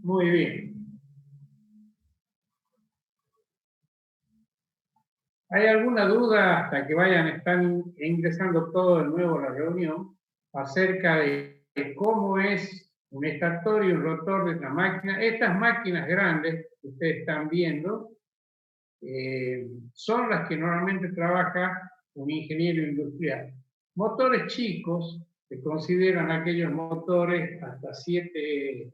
Muy bien. ¿Hay alguna duda hasta que están ingresando todo de nuevo a la reunión acerca de cómo es un estator y un rotor de una máquina? Estas máquinas grandes que ustedes están viendo son las que normalmente trabaja un ingeniero industrial. Motores chicos se consideran aquellos motores hasta 7,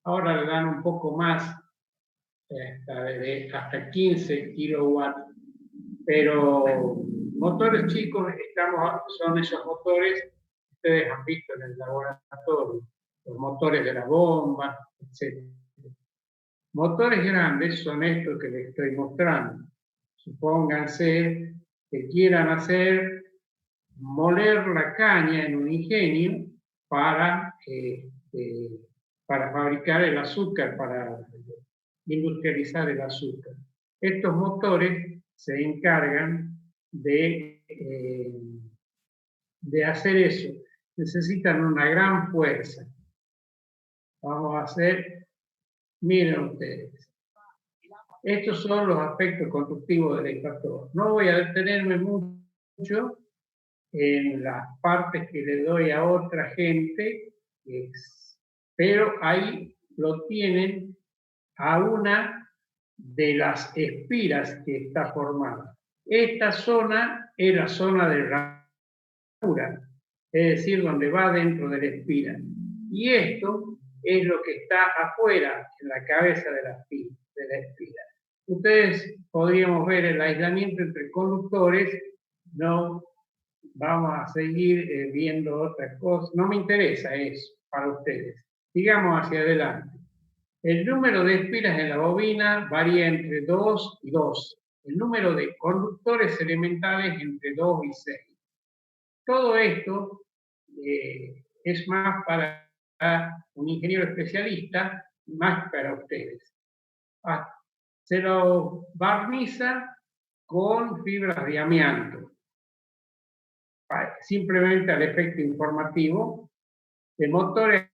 ahora le dan un poco más, hasta 15 kilowatts, pero motores chicos son esos motores que ustedes han visto en el laboratorio, los motores de la bomba, etc. Motores grandes son estos que les estoy mostrando. Supónganse que quieran moler la caña en un ingenio para fabricar el azúcar, para industrializar el azúcar. Estos motores se encargan de hacer eso. Necesitan una gran fuerza. Vamos a hacer, miren ustedes. Estos son los aspectos constructivos del estator. No voy a detenerme mucho en las partes que le doy a otra gente, pero ahí lo tienen a una de las espiras que está formada. Esta zona es la zona de ranura, es decir, donde va dentro de la espira. Y esto es lo que está afuera, en la cabeza de la espira. Ustedes podríamos ver el aislamiento entre conductores. No vamos a seguir viendo otras cosas. No me interesa eso para ustedes. Sigamos hacia adelante. El número de espiras en la bobina varía entre 2 y 12. El número de conductores elementales entre 2 y 6. Todo esto es más para un ingeniero especialista, más para ustedes. Se lo barniza con fibras de amianto. Simplemente al efecto informativo, de motores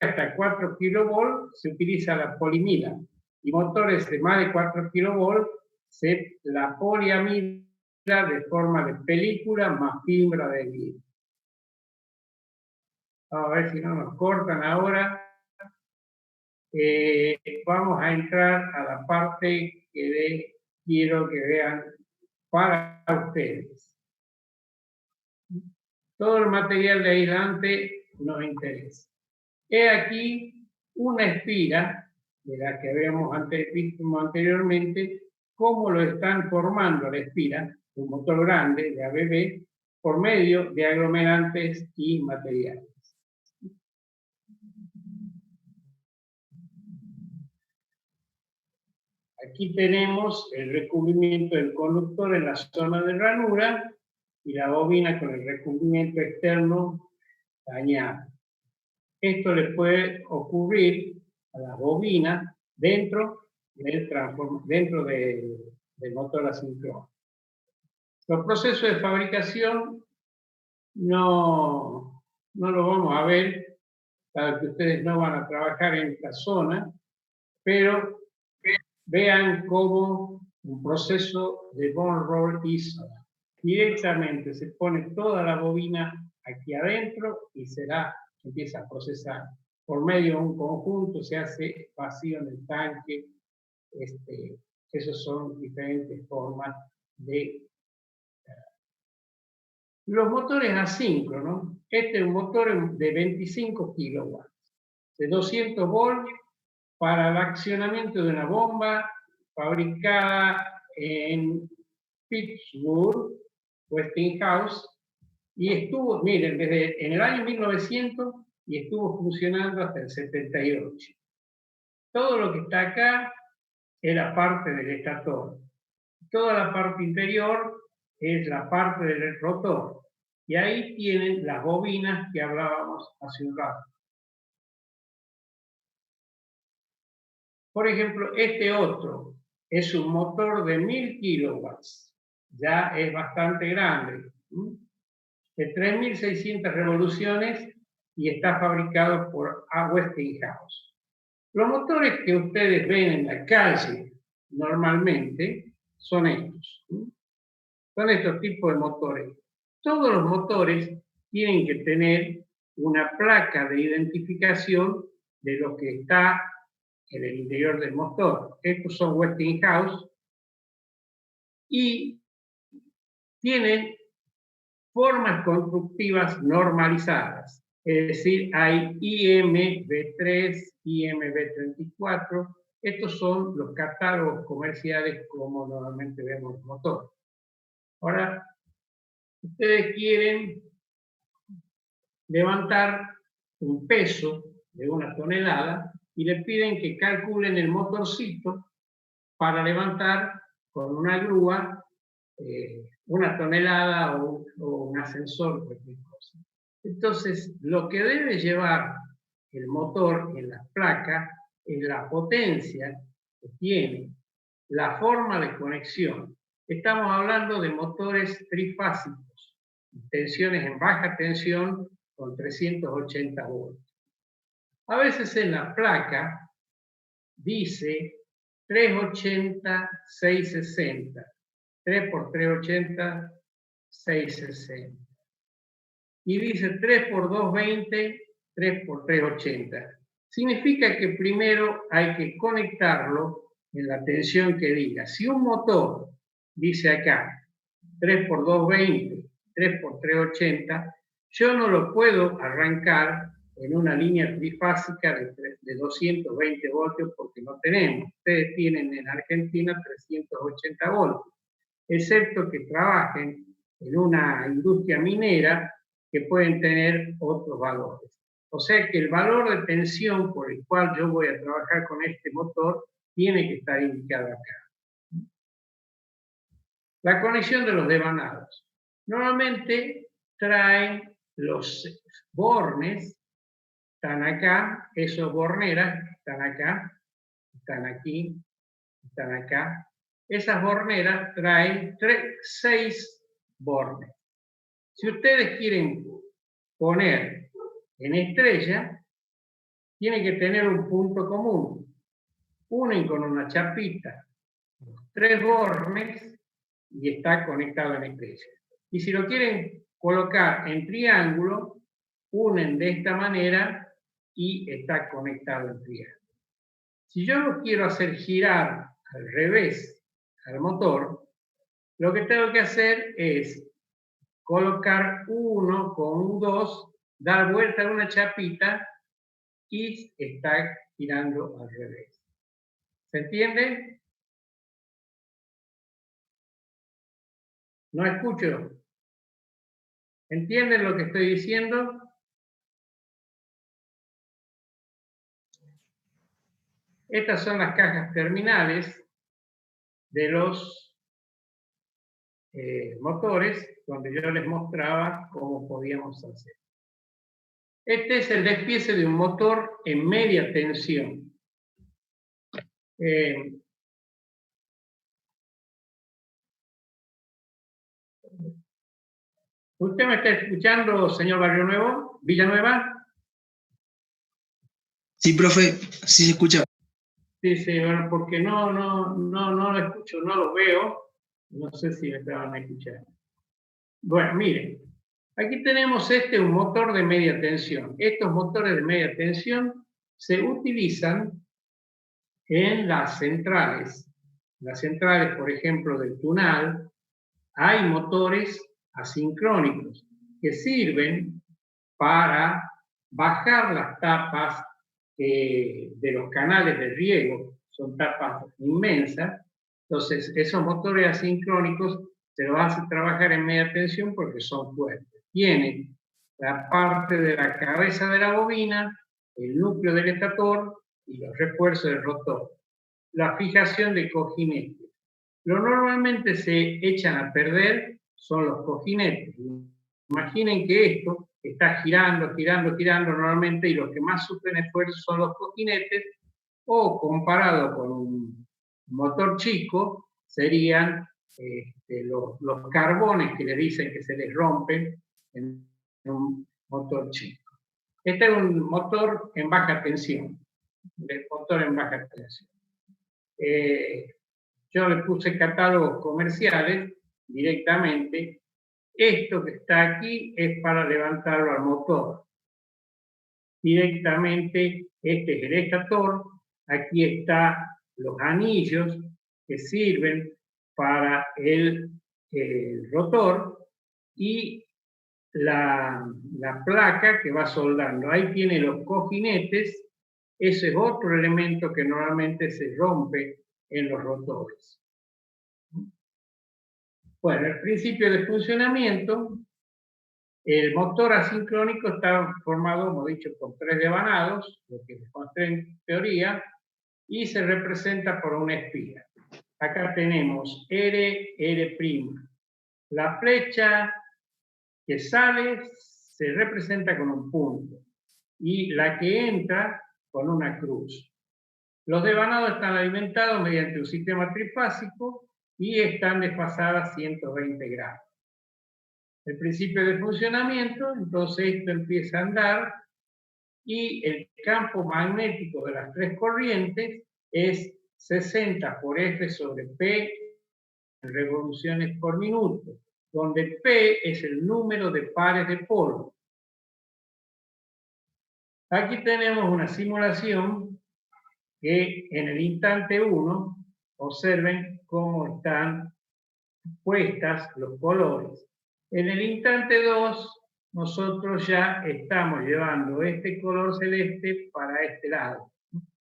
hasta 4 kilovolts se utiliza la polimida, y motores de más de 4 kilovolts la poliamida de forma de película más fibra de vidrio. Vamos a ver si no nos cortan ahora. Vamos a entrar a la parte que quiero que vean para ustedes. Todo el material de aislante nos interesa. He aquí una espira de la que habíamos visto anteriormente, cómo lo están formando la espira, un motor grande de ABB, por medio de aglomerantes y materiales. Aquí tenemos el recubrimiento del conductor en la zona de ranura y la bobina con el recubrimiento externo dañado. Esto le puede ocurrir a la bobina dentro del motor asíncrono. Los procesos de fabricación no lo vamos a ver, dado que ustedes no van a trabajar en esta zona, pero vean cómo un proceso de bone roll isola. Directamente se pone toda la bobina aquí adentro y empieza a procesar. Por medio de un conjunto se hace vacío en el tanque. Esas son diferentes formas de... Los motores asíncronos. Este es un motor de 25 kilowatts, de 200 volts, para el accionamiento de una bomba fabricada en Pittsburgh, Westinghouse, y estuvo, miren, desde en el año 1900 y estuvo funcionando hasta el 78. Todo lo que está acá era parte del estator. Toda la parte interior es la parte del rotor. Y ahí tienen las bobinas que hablábamos hace un rato. Por ejemplo, este otro es un motor de 1000 kilowatts. Ya es bastante grande. De 3600 revoluciones y está fabricado por Westinghouse. Los motores que ustedes ven en la calle normalmente son estos. Son estos tipos de motores. Todos los motores tienen que tener una placa de identificación de lo que está en el interior del motor. Estos son Westinghouse y tienen formas constructivas normalizadas. Es decir, hay IMB3, IMB34. Estos son los catálogos comerciales como normalmente vemos el motor. Ahora, ustedes quieren levantar un peso de 1 tonelada y le piden que calculen el motorcito para levantar con una grúa 1 tonelada o un ascensor, cualquier cosa. Entonces, lo que debe llevar el motor en las placas es la potencia que tiene, la forma de conexión. Estamos hablando de motores trifásicos, tensiones en baja tensión con 380 voltios. A veces en la placa dice 380, 660. 3 por 380, 660. Y dice 3 por 220, 3 por 380. Significa que primero hay que conectarlo en la tensión que diga. Si un motor dice acá 3 por 220, 3 por 380, yo no lo puedo arrancar en una línea trifásica de 220 voltios porque no tenemos. Ustedes tienen en Argentina 380 voltios, excepto que trabajen en una industria minera que pueden tener otros valores. O sea que el valor de tensión por el cual yo voy a trabajar con este motor tiene que estar indicado acá. La conexión de los devanados. Normalmente traen los bornes, están acá, esos borneras están acá, están aquí, están acá. Esas borneras traen 6 bornes. Si ustedes quieren poner en estrella, tiene que tener un punto común. Unen con una chapita 3 bornes y está conectado en estrella. Y si lo quieren colocar en triángulo, unen de esta manera y está conectado en triángulo. Si yo lo quiero hacer girar al revés al motor, lo que tengo que hacer es colocar 1 con un 2, dar vuelta a una chapita y está girando al revés. ¿Se entiende? No escucho. ¿Entienden lo que estoy diciendo? Estas son las cajas terminales de los motores, donde yo les mostraba cómo podíamos hacer. Este es el despiece de un motor en media tensión. ¿Usted me está escuchando, señor Barrio Nuevo? ¿Villanueva? Sí, profe, sí se escucha. Sí, bueno, porque no lo escucho, no lo veo. No sé si me estaban escuchando. Bueno, miren, aquí tenemos un motor de media tensión. Estos motores de media tensión se utilizan en las centrales. Las centrales, por ejemplo, del Tunal, hay motores asincrónicos que sirven para bajar las tapas de los canales de riego. Son tapas inmensas. Entonces, esos motores asincrónicos se los hace trabajar en media tensión porque son fuertes. Tienen la parte de la cabeza de la bobina, el núcleo del estator y los refuerzos del rotor. La fijación de cojinetes. Lo normalmente se echan a perder son los cojinetes. Imaginen que esto está girando normalmente y los que más sufren esfuerzo son los cojinetes, o comparado con un motor chico serían los carbones que le dicen que se les rompen en un motor chico. Este es un motor en baja tensión. del motor en baja tensión. Yo le puse catálogos comerciales directamente. Esto que está aquí es para levantarlo al motor. Directamente, este es el estator. Aquí están los anillos que sirven para el rotor y la placa que va soldando. Ahí tiene los cojinetes. Ese es otro elemento que normalmente se rompe en los rotores. Bueno, el principio de funcionamiento, el motor asincrónico está formado, como he dicho, por 3 devanados, lo que les mostré en teoría, y se representa por una espiga. Acá tenemos R, R'. La flecha que sale se representa con un punto y la que entra con una cruz. Los devanados están alimentados mediante un sistema trifásico y están desfasadas a 120 grados. El principio de funcionamiento, entonces esto empieza a andar y el campo magnético de las 3 corrientes es 60 por F sobre P en revoluciones por minuto, donde P es el número de pares de polos. Aquí tenemos una simulación que en el instante 1, observen cómo están puestas los colores. En el instante 2, nosotros ya estamos llevando este color celeste para este lado.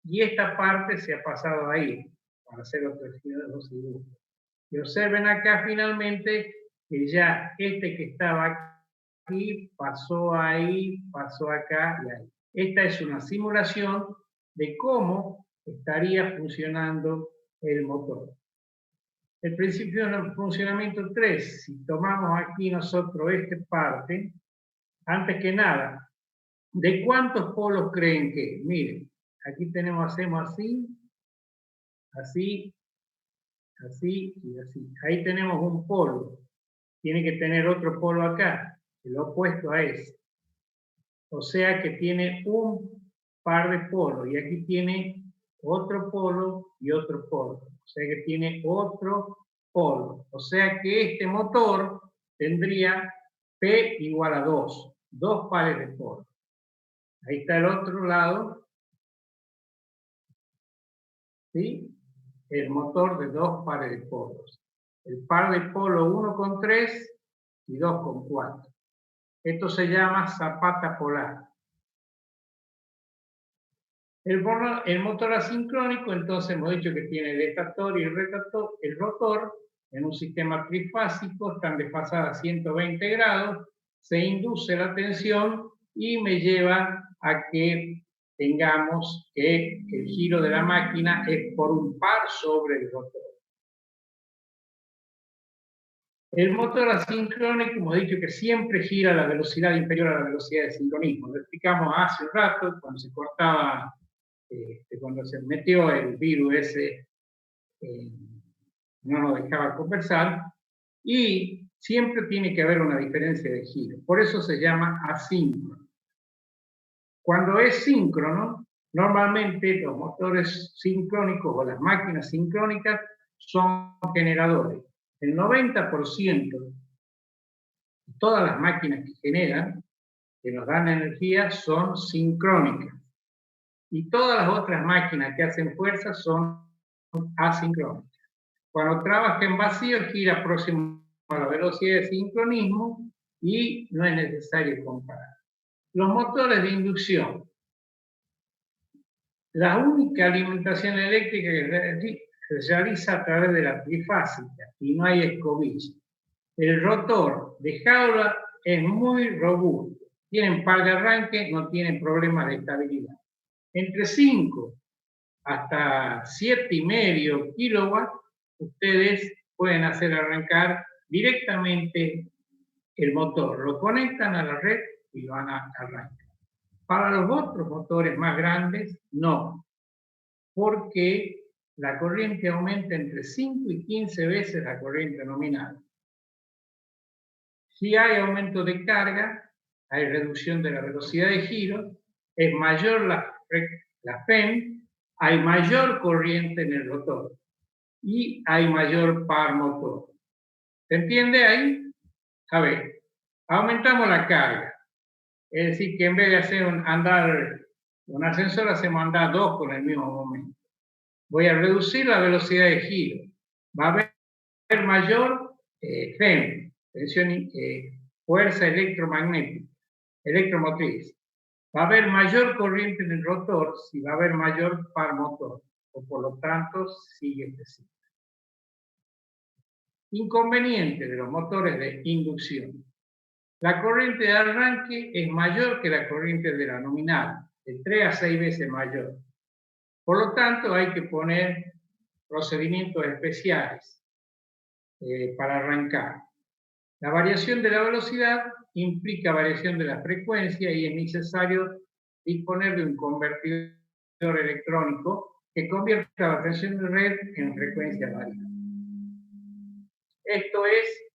Y esta parte se ha pasado ahí, para hacer otros dibujos. Y observen acá finalmente que ya este que estaba aquí pasó ahí, pasó acá y ahí. Esta es una simulación de cómo estaría funcionando el motor. El principio de funcionamiento 3, si tomamos aquí nosotros esta parte, antes que nada, ¿de cuántos polos creen que? Miren, aquí tenemos, hacemos así, así, así y así. Ahí tenemos un polo. Tiene que tener otro polo acá, el opuesto a ese. O sea que tiene un par de polos y aquí tiene otro polo y otro polo. O sea que tiene otro polo. O sea que este motor tendría P igual a 2, 2 pares de polos. Ahí está el otro lado, ¿sí? El motor de 2 pares de polos. El par de polo 1,3 y 2,4. Esto se llama zapata polar. El motor asincrónico, entonces hemos dicho que tiene el estator y el rotor en un sistema trifásico, están desfasadas a 120 grados, se induce la tensión y me lleva a que tengamos que el giro de la máquina es por un par sobre el rotor. El motor asincrónico, como he dicho, que siempre gira a la velocidad inferior a la velocidad de sincronismo. Lo explicamos hace un rato, cuando se cortaba, cuando se metió el virus ese, no nos dejaba conversar, y siempre tiene que haber una diferencia de giro. Por eso se llama asíncrono. Cuando es síncrono, normalmente los motores sincrónicos o las máquinas sincrónicas son generadores. El 90% de todas las máquinas que generan, que nos dan energía, son sincrónicas. Y todas las otras máquinas que hacen fuerza son asincrónicas. Cuando trabaja en vacío, gira próximo a la velocidad de sincronismo y no es necesario comparar. Los motores de inducción. La única alimentación eléctrica que se realiza a través de la trifásica y no hay escobilla. El rotor de jaula es muy robusto. Tienen par de arranque, no tienen problemas de estabilidad. Entre 5 hasta 7,5 kilowatts, ustedes pueden hacer arrancar directamente el motor. Lo conectan a la red y lo van a arrancar. Para los otros motores más grandes, no, porque la corriente aumenta entre 5 y 15 veces la corriente nominal. Si hay aumento de carga, hay reducción de la velocidad de giro, es mayor la la PEM, hay mayor corriente en el rotor y hay mayor par motor. ¿Se entiende ahí? A ver, aumentamos la carga. Es decir, que en vez de hacer andar un ascensor, hacemos andar dos con el mismo momento. Voy a reducir la velocidad de giro. Va a haber mayor FEM, tensión, fuerza electromagnética, electromotriz. Va a haber mayor corriente en el rotor si va a haber mayor par motor, o por lo tanto sigue este ciclo. Inconveniente de los motores de inducción. La corriente de arranque es mayor que la corriente de la nominal, de 3 a 6 veces mayor. Por lo tanto, hay que poner procedimientos especiales para arrancar. La variación de la velocidad implica variación de la frecuencia y es necesario disponer de un convertidor electrónico que convierta la tensión de red en frecuencia variable. Esto es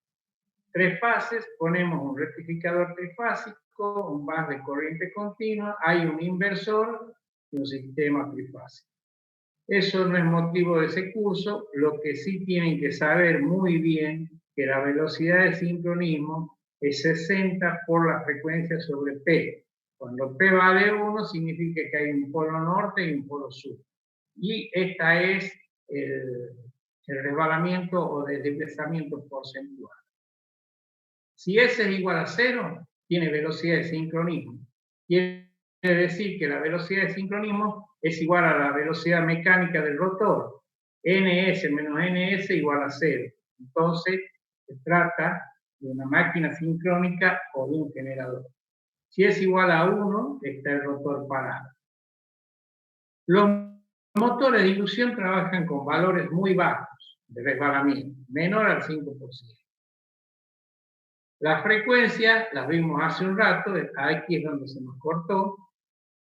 3 fases, ponemos un rectificador trifásico, un bus de corriente continua, hay un inversor y un sistema trifásico. Eso no es motivo de ese curso, lo que sí tienen que saber muy bien que la velocidad de sincronismo es 60 por la frecuencia sobre P. Cuando P vale 1 significa que hay un polo norte y un polo sur. Y esta es el resbalamiento o desplazamiento porcentual. Si S es igual a 0, tiene velocidad de sincronismo. Quiere decir que la velocidad de sincronismo es igual a la velocidad mecánica del rotor. NS menos NS igual a 0. Entonces, se trata de una máquina sincrónica o de un generador. Si es igual a 1, está el rotor parado. Los motores de inducción trabajan con valores muy bajos de resbalamiento, menor al 5%. La frecuencia, las vimos hace un rato, aquí es donde se nos cortó.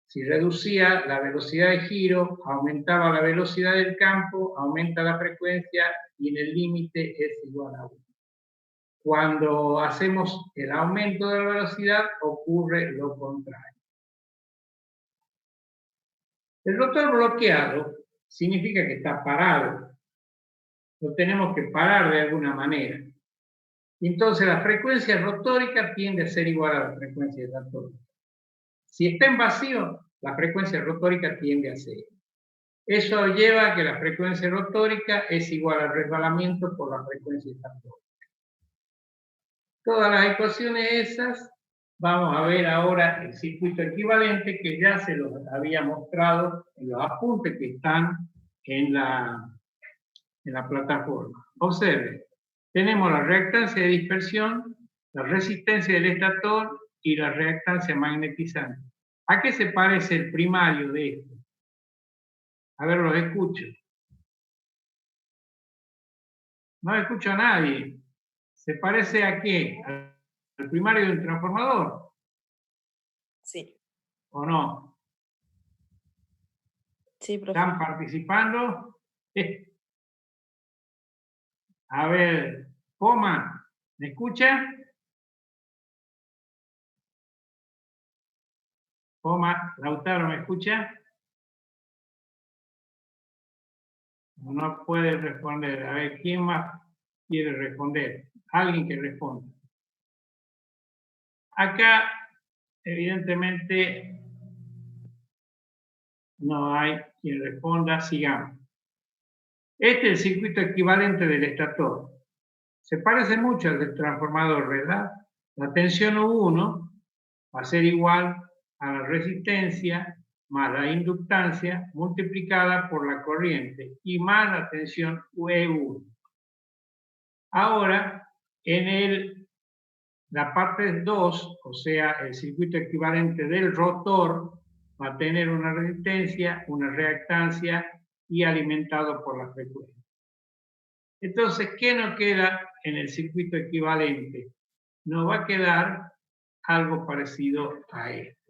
Si reducía la velocidad de giro, aumentaba la velocidad del campo, aumenta la frecuencia y en el límite es igual a 1. Cuando hacemos el aumento de la velocidad, ocurre lo contrario. El rotor bloqueado significa que está parado. Lo tenemos que parar de alguna manera. Entonces la frecuencia rotórica tiende a ser igual a la frecuencia estatórica. Si está en vacío, la frecuencia rotórica tiende a cero. Eso lleva a que la frecuencia rotórica es igual al resbalamiento por la frecuencia estatórica. Todas las ecuaciones esas, vamos a ver ahora el circuito equivalente que ya se los había mostrado en los apuntes que están en la plataforma. Observen, tenemos la reactancia de dispersión, la resistencia del estator y la reactancia magnetizante. ¿A qué se parece el primario de esto? A ver, los escucho. No escucho a nadie. ¿Se parece a qué? ¿Al primario del transformador? Sí. ¿O no? Sí, profe. ¿Están participando? A ver, Poma, ¿me escucha? Poma, Lautaro, ¿me escucha? No puede responder. A ver, ¿quién más quiere responder? Alguien que responda. Acá, evidentemente, no hay quien responda. Sigamos. Este es el circuito equivalente del estator. Se parece mucho al del transformador, ¿verdad? La tensión U1 va a ser igual a la resistencia más la inductancia multiplicada por la corriente y más la tensión E1. Ahora, en la parte 2, o sea, el circuito equivalente del rotor, va a tener una resistencia, una reactancia y alimentado por la frecuencia. Entonces, ¿qué nos queda en el circuito equivalente? Nos va a quedar algo parecido a esto.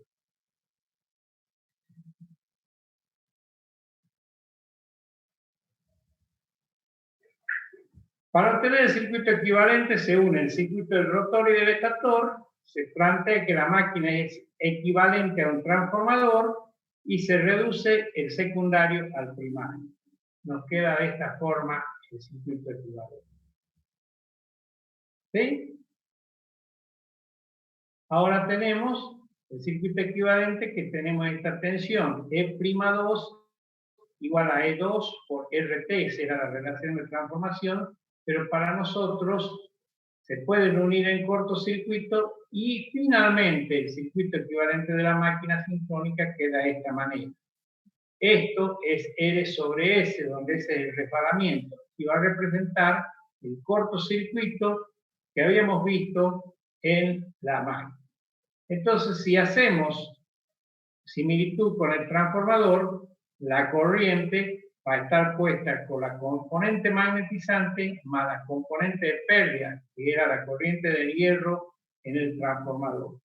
Para obtener el circuito equivalente se une el circuito del rotor y del estator, se plantea que la máquina es equivalente a un transformador y se reduce el secundario al primario. Nos queda de esta forma el circuito equivalente. ¿Sí? Ahora tenemos el circuito equivalente que tenemos esta tensión E'2 igual a E2 por RT, esa era la relación de transformación, pero para nosotros se pueden unir en cortocircuito y finalmente el circuito equivalente de la máquina sincrónica queda de esta manera. Esto es R sobre S, donde ese es el resbalamiento, y va a representar el cortocircuito que habíamos visto en la máquina. Entonces, si hacemos similitud con el transformador, la corriente va a estar puesta con la componente magnetizante más la componente de pérdida, que era la corriente del hierro en el transformador.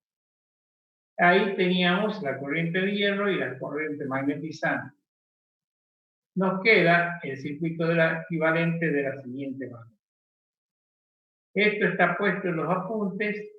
Ahí teníamos la corriente de hierro y la corriente magnetizante. Nos queda el circuito de la equivalente de la siguiente manera. Esto está puesto en los apuntes,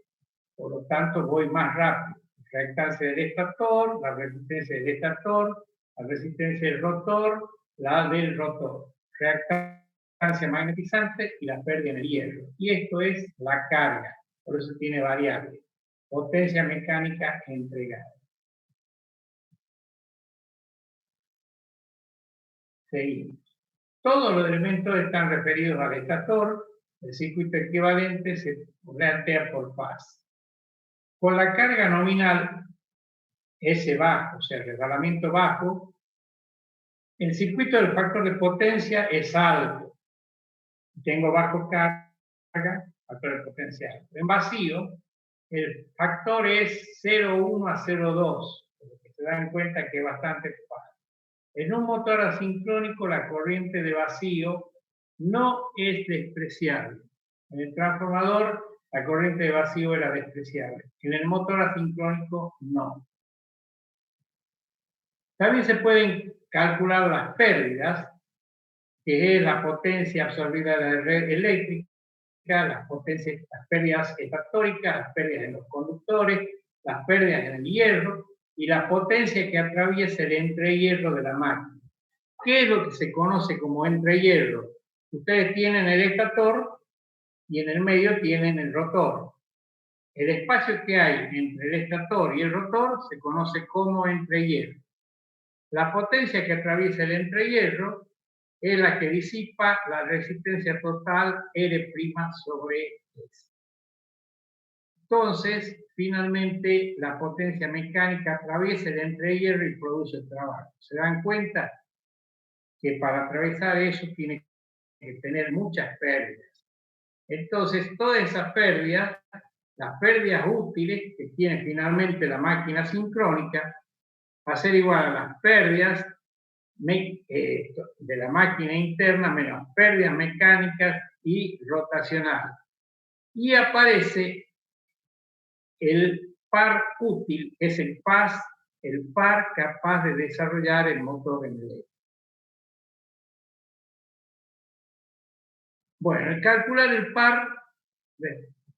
por lo tanto voy más rápido. La reactancia del estator, la resistencia del estator, la resistencia del rotor, la del rotor. Reactancia magnetizante y la pérdida en el hierro. Y esto es la carga, por eso tiene variable. Potencia mecánica entregada. Seguimos. Todos los elementos están referidos al estator. El circuito equivalente se plantea por fase. Con la carga nominal S bajo, o sea, el resbalamiento bajo, el circuito del factor de potencia es alto. Tengo bajo carga, factor de potencia alto. En vacío, el factor es 0,1 a 0,2, porque se dan cuenta que es bastante fácil. En un motor asincrónico, la corriente de vacío no es despreciable. En el transformador, la corriente de vacío era despreciable. En el motor asincrónico, no. También se pueden calcular las pérdidas, que es la potencia absorbida de la red eléctrica, las pérdidas estátóricas, las pérdidas en los conductores, las pérdidas en el hierro y la potencia que atraviesa el entrehierro de la máquina. ¿Qué es lo que se conoce como entrehierro? Ustedes tienen el estator y en el medio tienen el rotor. El espacio que hay entre el estator y el rotor se conoce como entrehierro. La potencia que atraviesa el entrehierro es la que disipa la resistencia total R' sobre S. Entonces, finalmente, la potencia mecánica atraviesa el entrehierro y produce el trabajo. ¿Se dan cuenta? Que para atravesar eso tiene que tener muchas pérdidas. Entonces, todas esas pérdidas, las pérdidas útiles que tiene finalmente la máquina sincrónica, va a ser igual a las pérdidas de la máquina interna menos pérdidas mecánicas y rotacionales. Y aparece el par útil, que es el par capaz de desarrollar el motor en el. Bueno, el calcular el par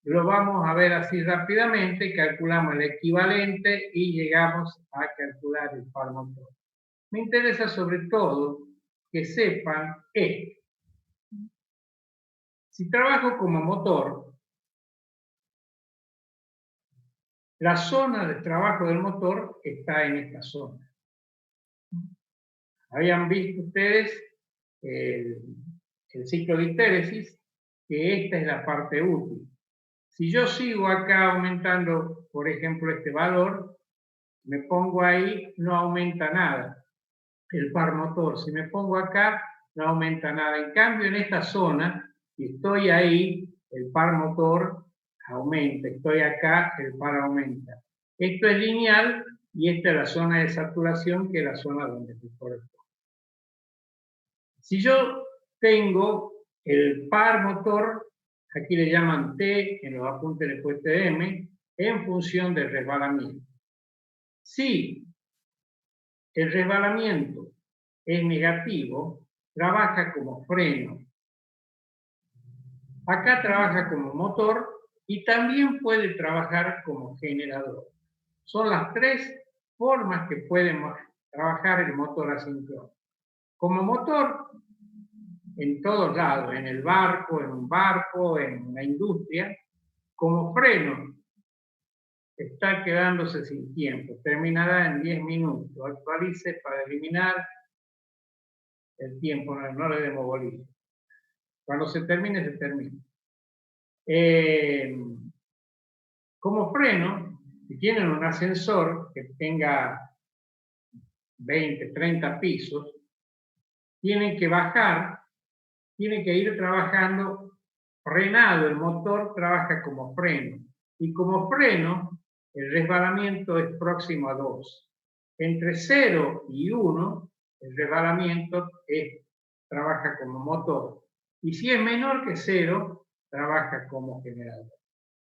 lo vamos a ver así rápidamente. Calculamos el equivalente y llegamos a calcular el par motor. Me interesa sobre todo que sepan esto. Si trabajo como motor, la zona de trabajo del motor está en esta zona. Habían visto ustedes el ciclo de histéresis, que esta es la parte útil. Si yo sigo acá aumentando, por ejemplo, este valor, me pongo ahí, no aumenta nada el par motor. Si me pongo acá, no aumenta nada. En cambio, en esta zona, si estoy ahí, el par motor aumenta. Estoy acá, el par aumenta. Esto es lineal y esta es la zona de saturación, que es la zona donde se corresponde. Si yo tengo el par motor, aquí le llaman T, en los apuntes le he puesto M, en función del resbalamiento. Si el resbalamiento es negativo, trabaja como freno. Acá trabaja como motor y también puede trabajar como generador. Son las tres formas que pueden trabajar el motor asíncrono. Como motor, en todos lados, en el barco, en un barco, en la industria, como freno, está quedándose sin tiempo. Terminará en 10 minutos. Actualice para eliminar el tiempo, no le demos bolilla. Cuando se termine, se termina. Como freno, si tienen un ascensor que tenga 20, 30 pisos, tienen que bajar, tienen que ir trabajando frenado. El motor trabaja como freno. Y como freno, el resbalamiento es próximo a 2. Entre 0 y 1, el resbalamiento trabaja como motor. Y si es menor que 0, trabaja como generador.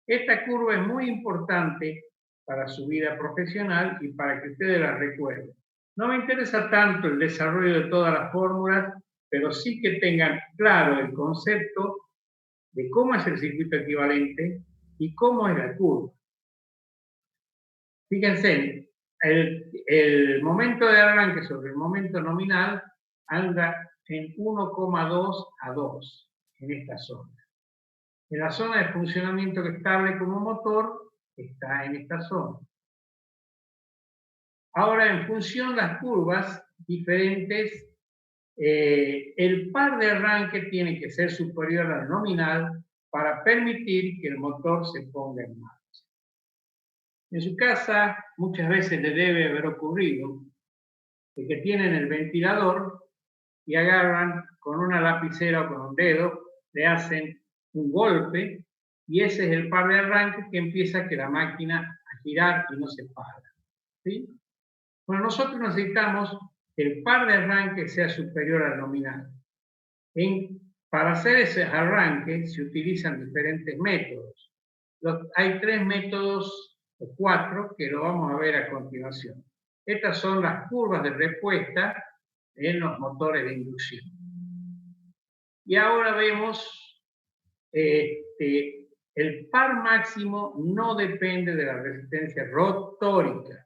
Esta curva es muy importante para su vida profesional y para que ustedes la recuerden. No me interesa tanto el desarrollo de todas las fórmulas, pero sí que tengan claro el concepto de cómo es el circuito equivalente y cómo es la curva. Fíjense, el momento de arranque sobre el momento nominal anda en 1,2 a 2 en esta zona. En la zona de funcionamiento estable como motor está en esta zona. Ahora, en función de las curvas diferentes, el par de arranque tiene que ser superior al nominal para permitir que el motor se ponga en marcha. En su casa muchas veces le debe haber ocurrido de que tienen el ventilador y agarran con una lapicera o con un dedo, le hacen un golpe y ese es el par de arranque que empieza que la máquina a girar y no se para. ¿Sí? Bueno, nosotros necesitamos que el par de arranque sea superior al nominal. Para hacer ese arranque se utilizan diferentes métodos. Hay 3 métodos o 4 que lo vamos a ver a continuación. Estas son las curvas de respuesta en los motores de inducción. Y ahora vemos el par máximo no depende de la resistencia rotórica.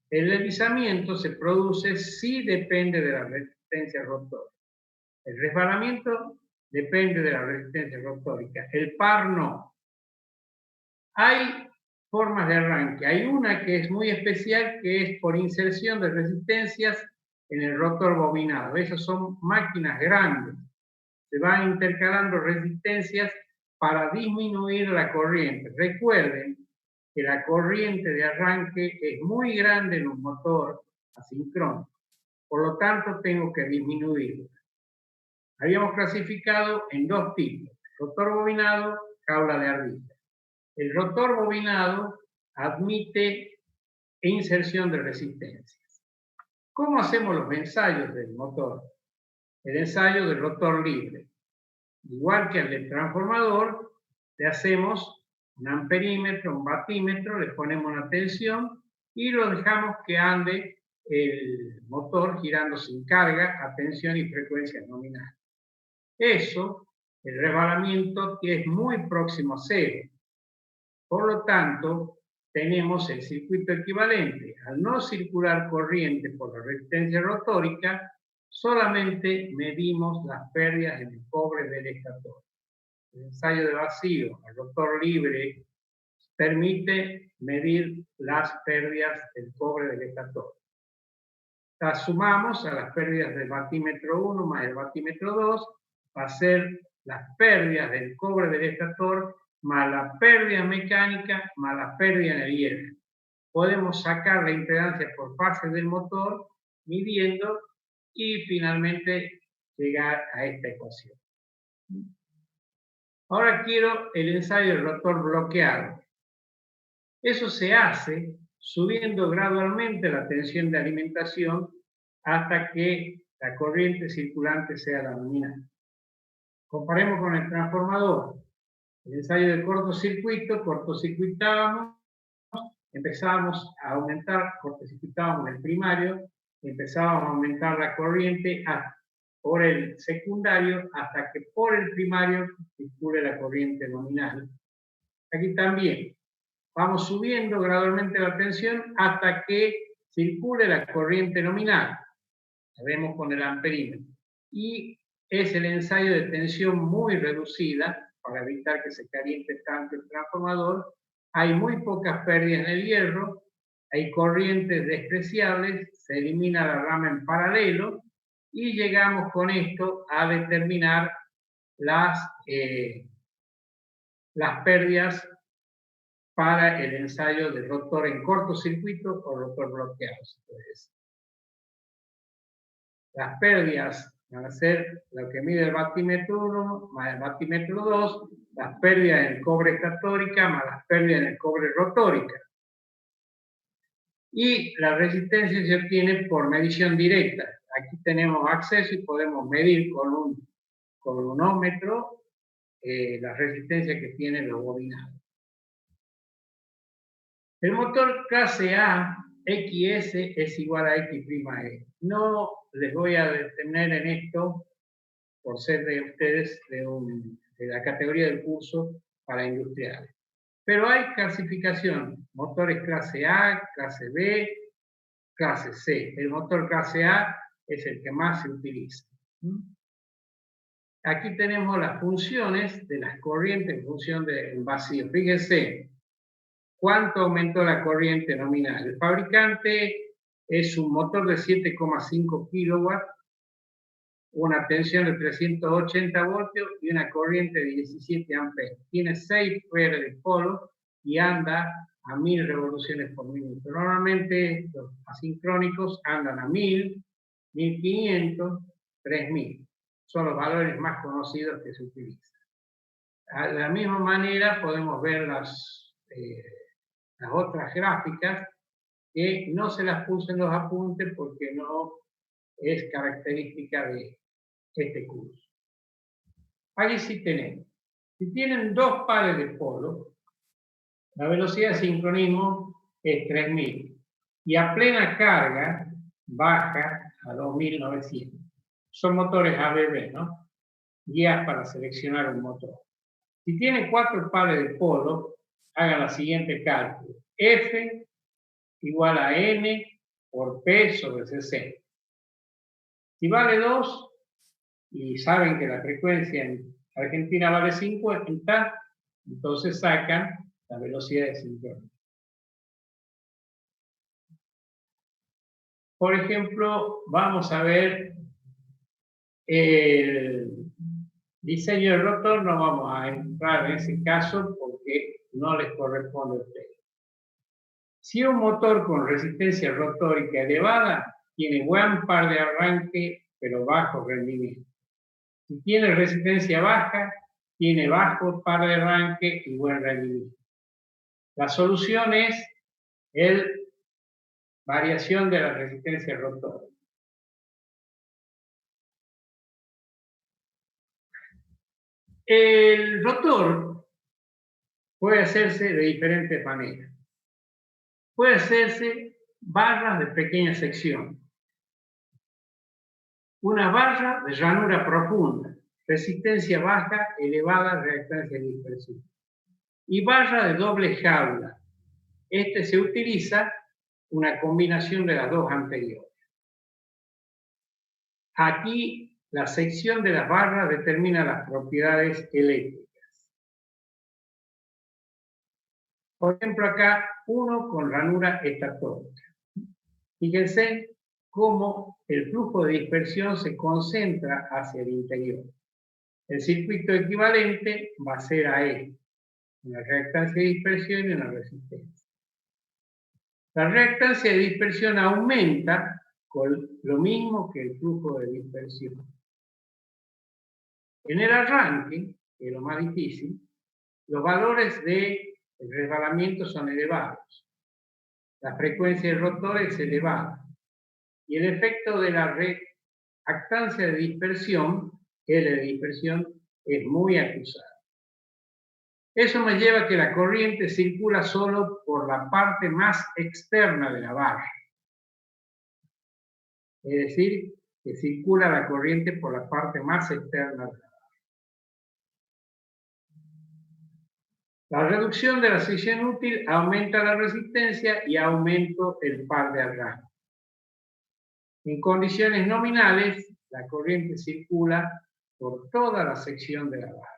El deslizamiento se produce si depende de la resistencia rotórica. El resbalamiento depende de la resistencia rotórica. El par no. Hay formas de arranque. Hay una que es muy especial, que es por inserción de resistencias en el rotor bobinado. Esas son máquinas grandes. Se van intercalando resistencias para disminuir la corriente. Recuerden que la corriente de arranque es muy grande en un motor asincrónico. Por lo tanto, tengo que disminuirla. Habíamos clasificado en 2 tipos: rotor bobinado, jaula de ardilla. El rotor bobinado admite inserción de resistencias. ¿Cómo hacemos los ensayos del motor? El ensayo del rotor libre. Igual que al del transformador, le hacemos un amperímetro, un batímetro, le ponemos una tensión y lo dejamos que ande el motor girando sin carga a tensión y frecuencia nominal. Eso, el resbalamiento, que es muy próximo a 0. Por lo tanto, tenemos el circuito equivalente. Al no circular corriente por la resistencia rotórica, solamente medimos las pérdidas en el cobre del estator. El ensayo de vacío al rotor libre permite medir las pérdidas del cobre del estator. Las sumamos a las pérdidas del batímetro 1 más el batímetro 2, va a ser las pérdidas del cobre del estator más la pérdida mecánica más la pérdida en el hierro. Podemos sacar la impedancia por fase del motor midiendo y finalmente llegar a esta ecuación. Ahora quiero el ensayo del rotor bloqueado. Eso se hace subiendo gradualmente la tensión de alimentación hasta que la corriente circulante sea la nominal. Comparemos con el transformador. El ensayo de cortocircuito, cortocircuitábamos, empezábamos a aumentar, cortocircuitábamos el primario, empezábamos a aumentar la corriente por el secundario hasta que por el primario circule la corriente nominal. Aquí también vamos subiendo gradualmente la tensión hasta que circule la corriente nominal, la vemos con el amperímetro, y es el ensayo de tensión muy reducida para evitar que se caliente tanto el transformador. Hay muy pocas pérdidas en el hierro, hay corrientes despreciables, se elimina la rama en paralelo y llegamos con esto a determinar las pérdidas para el ensayo de rotor en cortocircuito o rotor bloqueado, se puede decir. Las pérdidas van a ser lo que mide el batímetro 1 más el batímetro 2, las pérdidas en el cobre estatórica más las pérdidas en el cobre rotórica. Y la resistencia se obtiene por medición directa. Aquí tenemos acceso y podemos medir con un ómetro la resistencia que tienen los bobinados. El motor clase A XS es igual a X'. No les voy a detener en esto por ser de ustedes de la categoría del curso para industriales. Pero hay clasificación, motores clase A, clase B, clase C. El motor clase A es el que más se utiliza. Aquí tenemos las funciones de las corrientes en función del vacío. Fíjense, ¿cuánto aumentó la corriente nominal? El fabricante es un motor de 7,5 kilowatts, una tensión de 380 voltios y una corriente de 17 amperes. Tiene 6 pares de polos y anda a 1000 revoluciones por minuto. Normalmente los asincrónicos andan a 1000, 1500, 3000. Son los valores más conocidos que se utilizan. De la misma manera podemos ver las otras gráficas que no se las puse en los apuntes porque no es característica de este curso. Ahí sí tenemos. Si tienen 2 pares de polos, la velocidad de sincronismo es 3000 y a plena carga baja a 2900. Son motores ABB, ¿no? Guías para seleccionar un motor. Si tienen 4 pares de polos, hagan la siguiente cálculo. F igual a N por P sobre 60. Si vale 2, y saben que la frecuencia en Argentina vale 50, entonces sacan la velocidad de sincronía. Por ejemplo, vamos a ver el diseño del rotor. No vamos a entrar en ese caso porque no les corresponde a ustedes. Si un motor con resistencia rotórica elevada tiene buen par de arranque, pero bajo rendimiento. Si tiene resistencia baja, tiene bajo par de arranque y buen rendimiento. La solución es la variación de la resistencia rotórica. El rotor puede hacerse de diferentes maneras. Puede hacerse barras de pequeña sección. Una barra de ranura profunda, resistencia baja, elevada reactancia de dispersión. Y barra de doble jaula. Se utiliza una combinación de las dos anteriores. Aquí la sección de las barras determina las propiedades eléctricas. Por ejemplo, acá uno con ranura estatórica. Fíjense cómo el flujo de dispersión se concentra hacia el interior. El circuito equivalente va a ser a E, una reactancia de dispersión y una resistencia. La reactancia de dispersión aumenta con lo mismo que el flujo de dispersión. En el arranque, que es lo más difícil, los valores de resbalamiento son elevados. La frecuencia del rotor es elevada. Y el efecto de la reactancia de dispersión, L de dispersión, es muy acusado. Eso me lleva a que la corriente circula solo por la parte más externa de la barra. Es decir, que circula la corriente por la parte más externa de la barra. La reducción de la sección útil aumenta la resistencia y aumenta el par de arranque. En condiciones nominales, la corriente circula por toda la sección de la base.